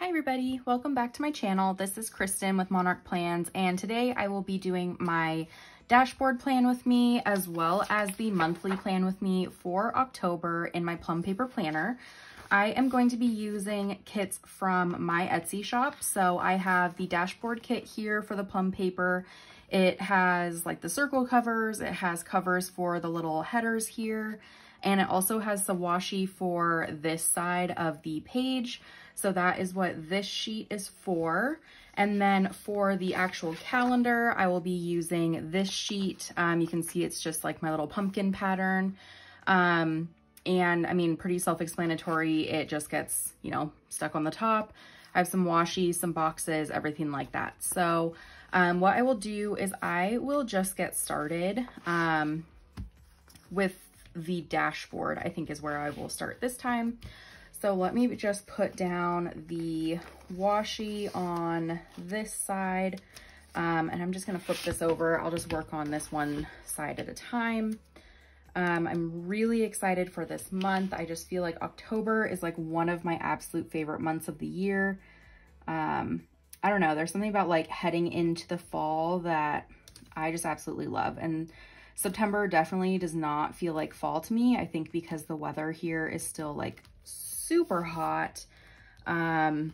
Hi everybody, welcome back to my channel. This is Kristen with Monarch Plans, and today I will be doing my dashboard plan with me as well as the monthly plan with me for October in my plum paper planner. I am going to be using kits from my Etsy shop. So I have the dashboard kit here for the plum paper. It has like the circle covers, it has covers for the little headers here, and it also has the washi for this side of the page. So that is what this sheet is for. And then for the actual calendar, I will be using this sheet. You can see it's just like my little pumpkin pattern. And I mean, pretty self-explanatory. It just gets, you know, stuck on the top. I have some washi, some boxes, everything like that. So what I will do is I will just get started with the dashboard, I think is where I will start this time. So let me just put down the washi on this side, and I'm just gonna flip this over. I'll just work on this one side at a time. I'm really excited for this month. I just feel like October is like one of my absolute favorite months of the year. I don't know, there's something about like heading into the fall that I just absolutely love. And September definitely does not feel like fall to me. I think because the weather here is still like super hot. And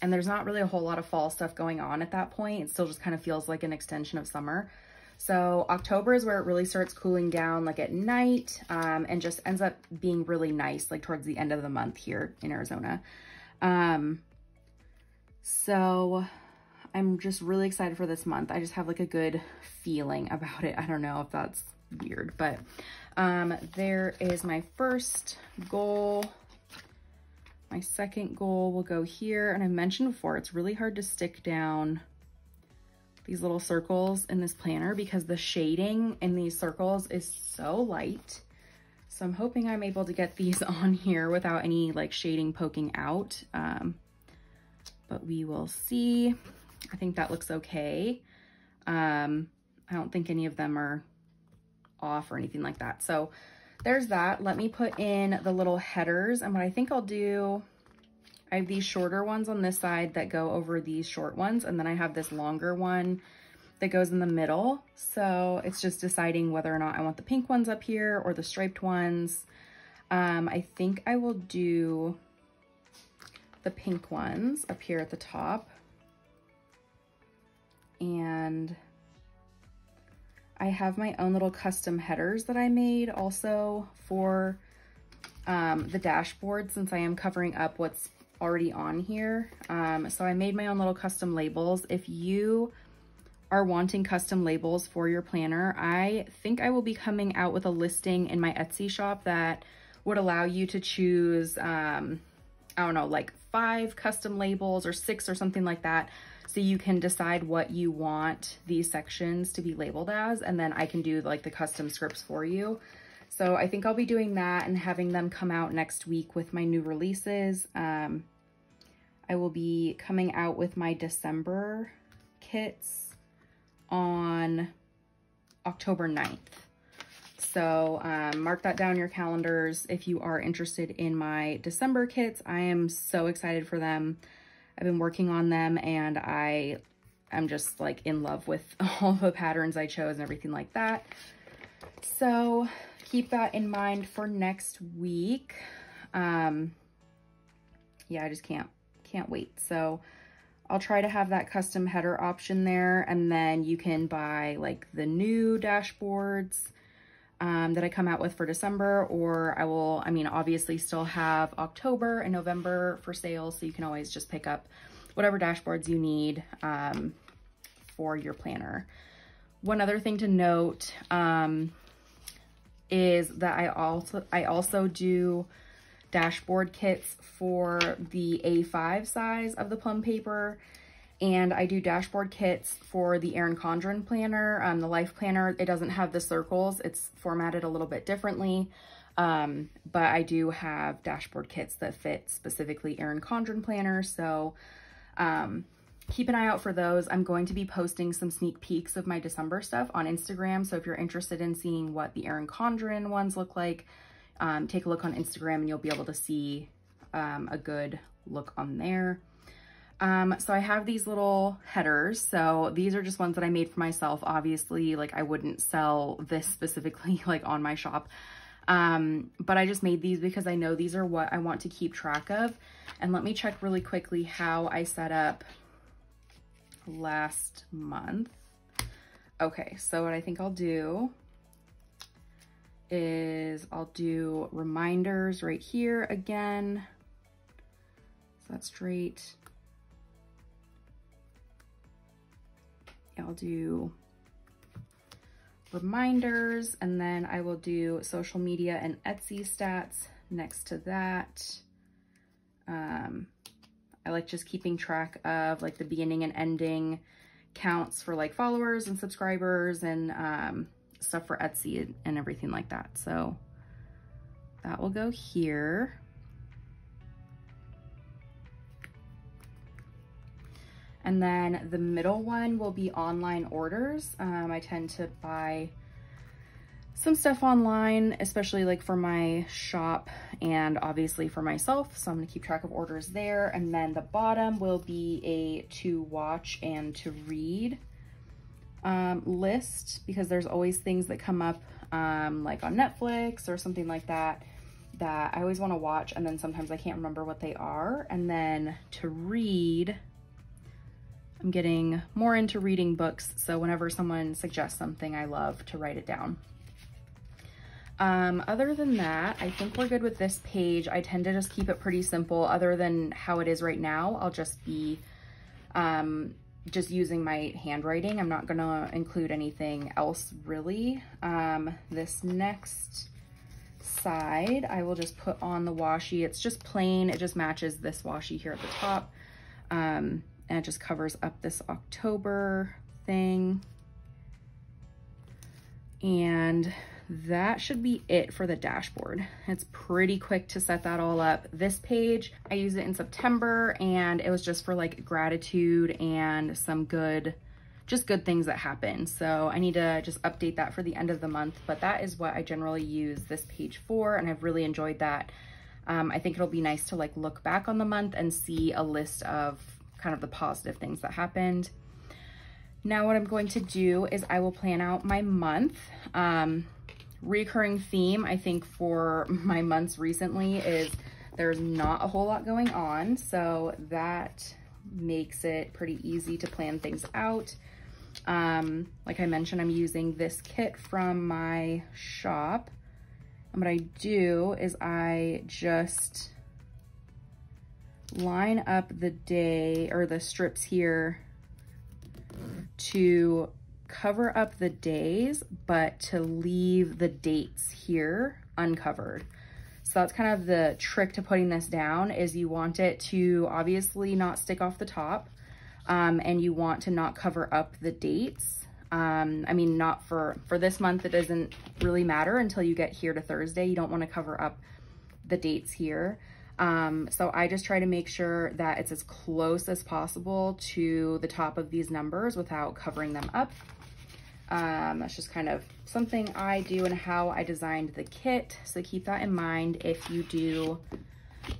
there's not really a whole lot of fall stuff going on at that point. It still just kind of feels like an extension of summer. So October is where it really starts cooling down like at night, and just ends up being really nice, like towards the end of the month here in Arizona. So I'm just really excited for this month. I just have like a good feeling about it. I don't know if that's weird, but there is my first goal. My second goal will go here. And I mentioned before, it's really hard to stick down these little circles in this planner because the shading in these circles is so light. So I'm hoping I'm able to get these on here without any like shading poking out. But we will see. I think that looks okay. I don't think any of them are off or anything like that. So there's that. Let me put in the little headers, and what I think I'll do, I have these shorter ones on this side that go over these short ones, and then I have this longer one that goes in the middle. So it's just deciding whether or not I want the pink ones up here or the striped ones. I think I will do the pink ones up here at the top. And I have my own little custom headers that I made also for the dashboard, since I am covering up what's already on here. So I made my own little custom labels. If you are wanting custom labels for your planner, I think I will be coming out with a listing in my Etsy shop that would allow you to choose, I don't know, like 5 custom labels or 6 or something like that. So you can decide what you want these sections to be labeled as, and then I can do like the custom scripts for you. So I think I'll be doing that and having them come out next week with my new releases. I will be coming out with my December kits on October 9th. So mark that down in your calendars if you are interested in my December kits. I am so excited for them. I've been working on them, and I am just like in love with all the patterns I chose and everything like that. So keep that in mind for next week. Yeah, I just can't wait. So I'll try to have that custom header option there, and then you can buy like the new dashboards that I come out with for December, or I mean, obviously still have October and November for sale, so you can always just pick up whatever dashboards you need for your planner. One other thing to note is that I also do dashboard kits for the A5 size of the plum paper. And I do dashboard kits for the Erin Condren planner, the Life Planner. It doesn't have the circles. It's formatted a little bit differently. But I do have dashboard kits that fit specifically Erin Condren planner. So keep an eye out for those. I'm going to be posting some sneak peeks of my December stuff on Instagram. So if you're interested in seeing what the Erin Condren ones look like, take a look on Instagram and you'll be able to see a good look on there. So I have these little headers. So these are just ones that I made for myself. Obviously, like I wouldn't sell this specifically like on my shop. But I just made these because I know these are what I want to keep track of. And let me check really quickly how I set up last month. Okay, so what I think I'll do is I'll do reminders right here again. So that's straight. I'll do reminders, and then I will do social media and Etsy stats next to that. I like just keeping track of like the beginning and ending counts for like followers and subscribers and stuff for Etsy and everything like that. So that will go here. And then the middle one will be online orders. I tend to buy some stuff online, especially like for my shop and obviously for myself. So I'm gonna keep track of orders there. And then the bottom will be a to watch and to read list, because there's always things that come up like on Netflix or something like that, that I always wanna watch, and then sometimes I can't remember what they are. And then to read, I'm getting more into reading books, so whenever someone suggests something, I love to write it down. Other than that, I think we're good with this page. I tend to just keep it pretty simple. Other than how it is right now, I'll just be just using my handwriting. I'm not gonna include anything else really. This next side, I will just put on the washi. It's just plain, it just matches this washi here at the top. And it just covers up this October thing. And that should be it for the dashboard. It's pretty quick to set that all up. This page, I used it in September, and it was just for like gratitude and some good, just good things that happen. So I need to just update that for the end of the month, but that is what I generally use this page for, and I've really enjoyed that. I think it'll be nice to like look back on the month and see a list of kind of the positive things that happened. Now what I'm going to do is I will plan out my month. Recurring theme, I think, for my months recently is there's not a whole lot going on, so that makes it pretty easy to plan things out. Like I mentioned, I'm using this kit from my shop, and what I do is I just line up the day or the strips here to cover up the days, but to leave the dates here uncovered. So that's kind of the trick to putting this down, is you want it to obviously not stick off the top, and you want to not cover up the dates. I mean, not for this month, it doesn't really matter until you get here to Thursday. You don't want to cover up the dates here. So I just try to make sure that it's as close as possible to the top of these numbers without covering them up. That's just kind of something I do and how I designed the kit. So keep that in mind. If you do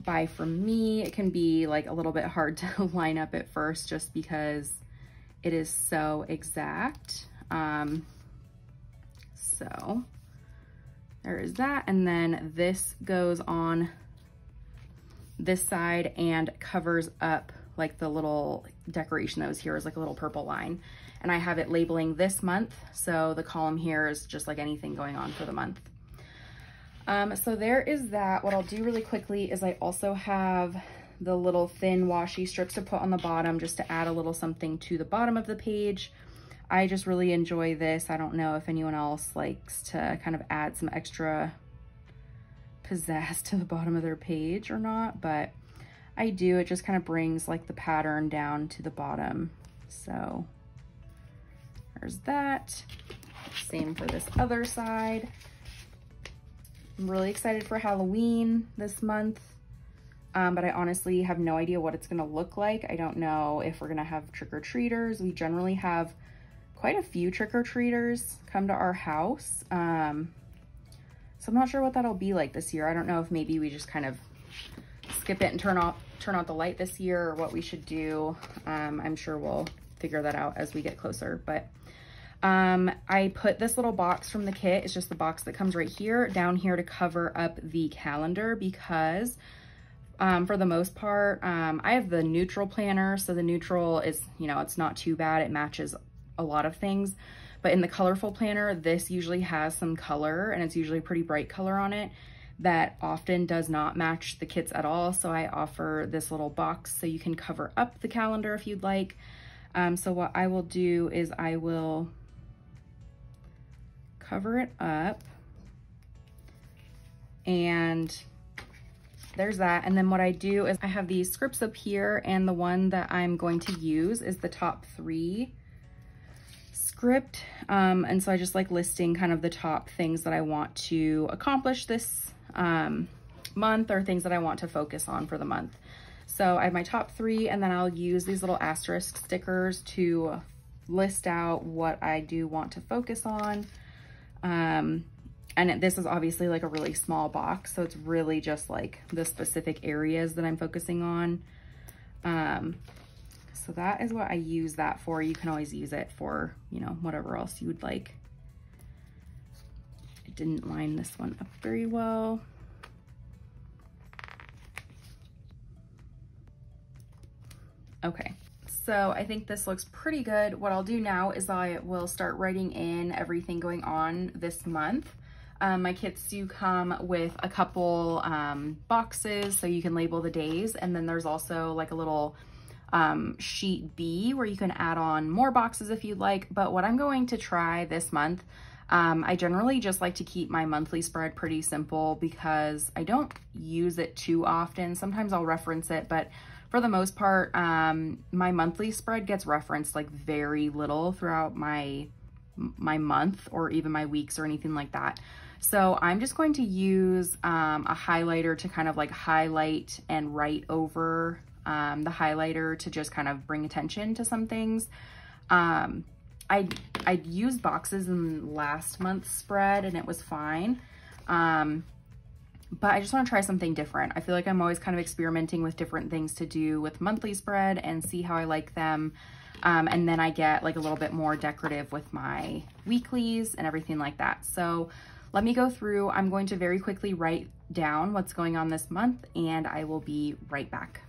buy from me, it can be like a little bit hard to line up at first just because it is so exact. So there is that. And then this goes on this side and covers up like the little decoration that was here is like a little purple line. And I have it labeling this month. So the column here is just like anything going on for the month. So there is that. What I'll do really quickly is I also have the little thin washi strips to put on the bottom just to add a little something to the bottom of the page. I just really enjoy this. I don't know if anyone else likes to kind of add some extra pizzazz to the bottom of their page or not, but I do. It just kind of brings like the pattern down to the bottom. So there's that. Same for this other side. I'm really excited for Halloween this month, but I honestly have no idea what it's gonna look like. I don't know if we're gonna have trick-or-treaters. We generally have quite a few trick-or-treaters come to our house. So I'm not sure what that'll be like this year. I don't know if maybe we just kind of skip it and turn turn out the light this year or what we should do. I'm sure we'll figure that out as we get closer, but I put this little box from the kit, it's just the box that comes right here, down here to cover up the calendar because for the most part, I have the neutral planner. So the neutral is, you know, it's not too bad. It matches a lot of things. But in the colorful planner, this usually has some color and it's usually pretty bright color on it that often does not match the kits at all. So I offer this little box so you can cover up the calendar if you'd like. So what I will do is I will cover it up and there's that. And then what I do is I have these scripts up here and the one that I'm going to use is the top 3 script. And so I just like listing kind of the top things that I want to accomplish this month or things that I want to focus on for the month. So I have my top 3 and then I'll use these little asterisk stickers to list out what I do want to focus on. And this is obviously like a really small box, so it's really just like the specific areas that I'm focusing on. So that is what I use that for. You can always use it for, you know, whatever else you would like. I didn't line this one up very well. Okay, so I think this looks pretty good. What I'll do now is I will start writing in everything going on this month. My kits do come with a couple boxes so you can label the days, and then there's also like a little sheet B where you can add on more boxes if you'd like. But what I'm going to try this month, I generally just like to keep my monthly spread pretty simple because I don't use it too often. Sometimes I'll reference it, but for the most part, my monthly spread gets referenced like very little throughout my month or even my weeks or anything like that. So I'm just going to use a highlighter to kind of like highlight and write over the highlighter to just kind of bring attention to some things. I used boxes in last month's spread and it was fine. But I just want to try something different. I feel like I'm always kind of experimenting with different things to do with monthly spread and see how I like them. And then I get like a little bit more decorative with my weeklies and everything like that. So let me go through. I'm going to very quickly write down what's going on this month and I will be right back.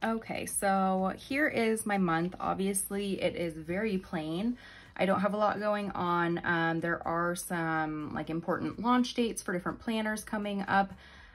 Okay, so here is my month. Obviously, it is very plain. I don't have a lot going on. There are some like important launch dates for different planners coming up.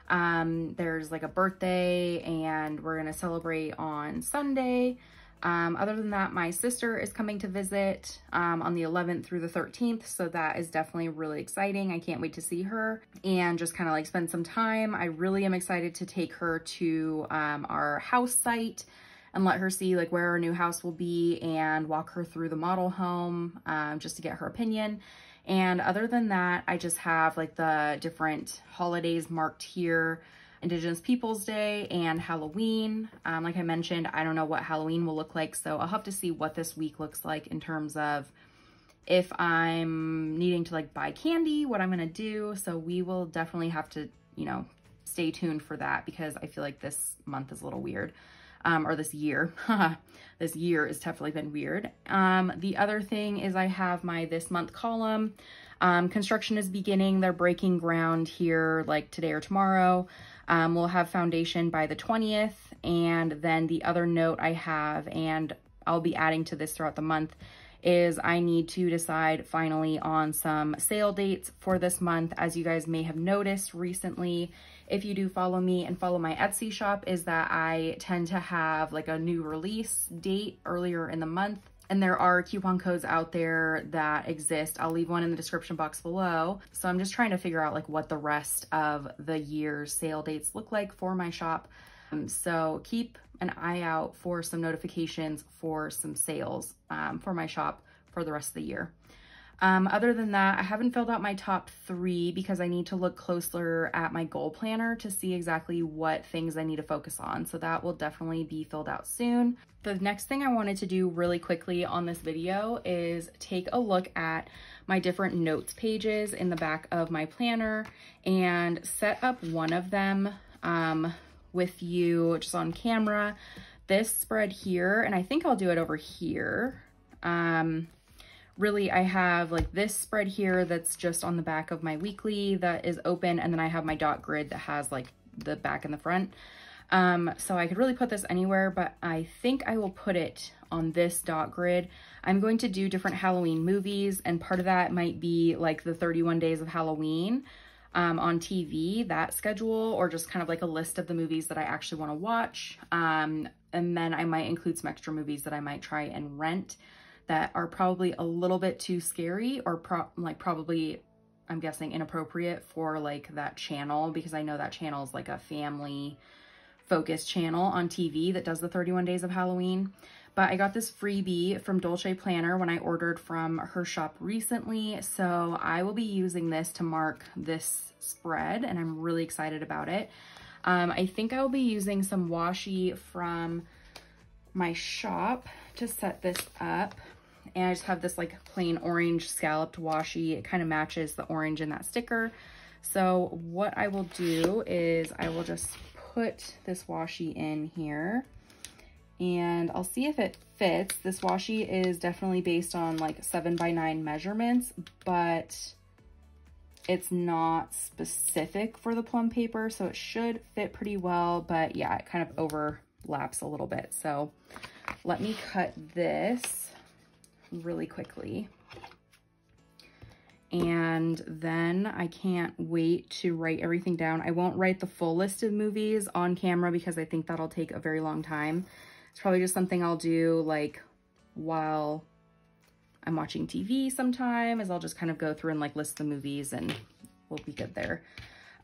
There's like a birthday and we're gonna celebrate on Sunday. Other than that, my sister is coming to visit on the 11th through the 13th. So that is definitely really exciting. I can't wait to see her and just kind of like spend some time. I really am excited to take her to our house site and let her see like where our new house will be and walk her through the model home just to get her opinion. And other than that, I just have like the different holidays marked here. Indigenous Peoples Day and Halloween. Like I mentioned, I don't know what Halloween will look like, so I'll have to see what this week looks like in terms of if I'm needing to like buy candy, what I'm gonna do. So we will definitely have to, you know, stay tuned for that because I feel like this month is a little weird. Or this year. This year has definitely been weird. The other thing is I have my this month column. Construction is beginning. They're breaking ground here like today or tomorrow. We'll have foundation by the 20th. And then the other note I have, and I'll be adding to this throughout the month, is I need to decide finally on some sale dates for this month. As you guys may have noticed recently, if you do follow me and follow my Etsy shop, is that I tend to have like a new release date earlier in the month. And there are coupon codes out there that exist. I'll leave one in the description box below. So I'm just trying to figure out like what the rest of the year's sale dates look like for my shop. So keep an eye out for some notifications for some sales for my shop for the rest of the year. Other than that, I haven't filled out my top 3 because I need to look closer at my goal planner to see exactly what things I need to focus on. So that will definitely be filled out soon. The next thing I wanted to do really quickly on this video is take a look at my different notes pages in the back of my planner and set up one of them with you just on camera. This spread here, and I think I'll do it over here. Really, I have like this spread here that's just on the back of my weekly that is open, and then I have my dot grid that has like the back and the front. So I could really put this anywhere, but I think I will put it on this dot grid. I'm going to do different Halloween movies, and part of that might be like the 31 Days of Halloween on TV, that schedule, or just kind of like a list of the movies that I actually want to watch. And then I might include some extra movies that I might try and rent that are probably a little bit too scary, or probably, I'm guessing, inappropriate for like that channel, because I know that channel is like a family focused channel on TV that does the 31 Days of Halloween. But I got this freebie from Dolce Planner when I ordered from her shop recently, so I will be using this to mark this spread, and I'm really excited about it. I think I will be using some washi from my shop to set this up. And I just have this like plain orange scalloped washi. It kind of matches the orange in that sticker. So what I will do is I will just put this washi in here and I'll see if it fits. This washi is definitely based on like 7x9 measurements, but it's not specific for the plum paper, so it should fit pretty well. But yeah, it kind of overlaps a little bit. So let me cut this really quickly. And then I can't wait to write everything down. I won't write the full list of movies on camera because I think that'll take a very long time. It's probably just something I'll do like while I'm watching TV sometime, is I'll just kind of go through and like list the movies, and we'll be good there.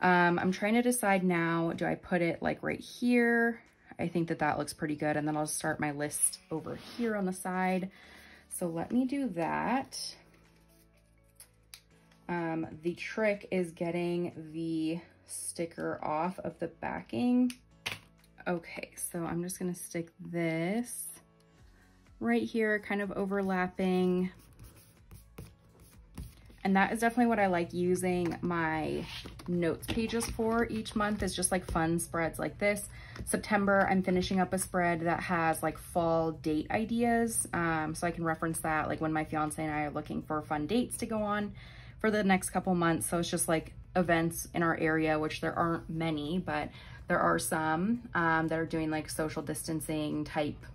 I'm trying to decide now, do I put it like right here? I think that that looks pretty good. And then I'll start my list over here on the side. So let me do that. The trick is getting the sticker off of the backing. Okay, so I'm just gonna stick this right here, kind of overlapping. And that is definitely what I like using my notes pages for each month, is just like fun spreads like this. September, I'm finishing up a spread that has like fall date ideas. So I can reference that like when my fiance and I are looking for fun dates to go on for the next couple months. So it's just like events in our area, which there aren't many, but there are some that are doing like social distancing type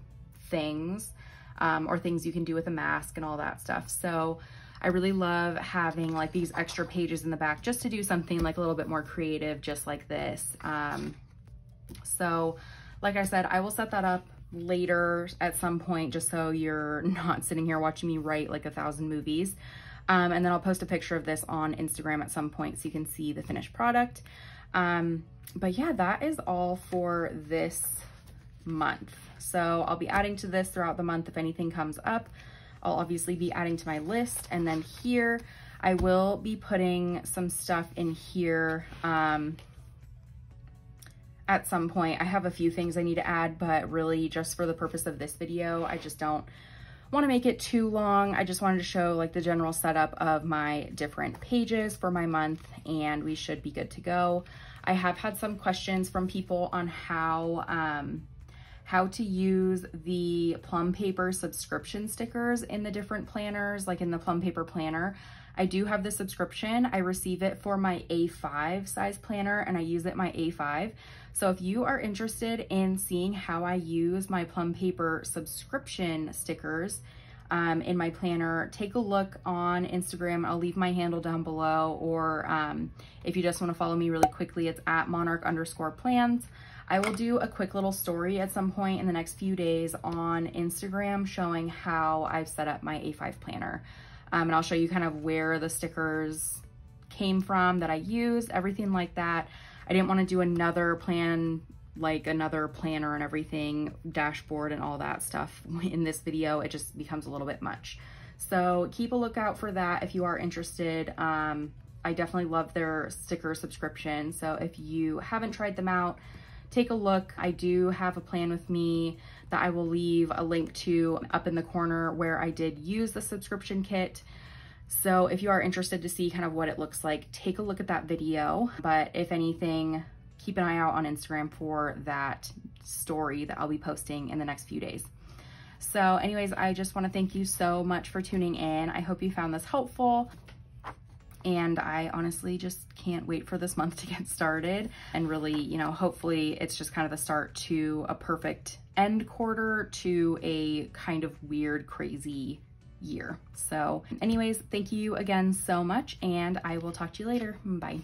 things, or things you can do with a mask and all that stuff. So I really love having like these extra pages in the back just to do something like a little bit more creative, just like this. So like I said, I will set that up later at some point, just so you're not sitting here watching me write like 1,000 movies. And then I'll post a picture of this on Instagram at some point so you can see the finished product. But yeah, that is all for this month. So I'll be adding to this throughout the month if anything comes up. I'll obviously be adding to my list, and then here I will be putting some stuff in here at some point. I have a few things I need to add, but really just for the purpose of this video, I just don't want to make it too long. I just wanted to show like the general setup of my different pages for my month, and we should be good to go. I have had some questions from people on how to use the plum paper subscription stickers in the different planners, like in the plum paper planner. I do have the subscription. I receive it for my A5 size planner, and I use it my A5. So if you are interested in seeing how I use my plum paper subscription stickers in my planner, take a look on Instagram. I'll leave my handle down below, or if you just want to follow me really quickly, it's at monarch_plans. I will do a quick little story at some point in the next few days on Instagram showing how I've set up my A5 planner. And I'll show you kind of where the stickers came from that I used, everything like that. I didn't want to do another plan like another planner and everything, dashboard and all that stuff in this video. It just becomes a little bit much. So keep a lookout for that if you are interested. I definitely love their sticker subscription. So if you haven't tried them out, take a look. I do have a plan with me that I will leave a link to up in the corner where I did use the subscription kit. So if you are interested to see kind of what it looks like, take a look at that video. But if anything, keep an eye out on Instagram for that story that I'll be posting in the next few days. So anyways, I just want to thank you so much for tuning in. I hope you found this helpful. And I honestly just can't wait for this month to get started. And really, you know, hopefully it's just kind of the start to a perfect end quarter to a kind of weird, crazy year. So anyways, thank you again so much, and I will talk to you later. Bye.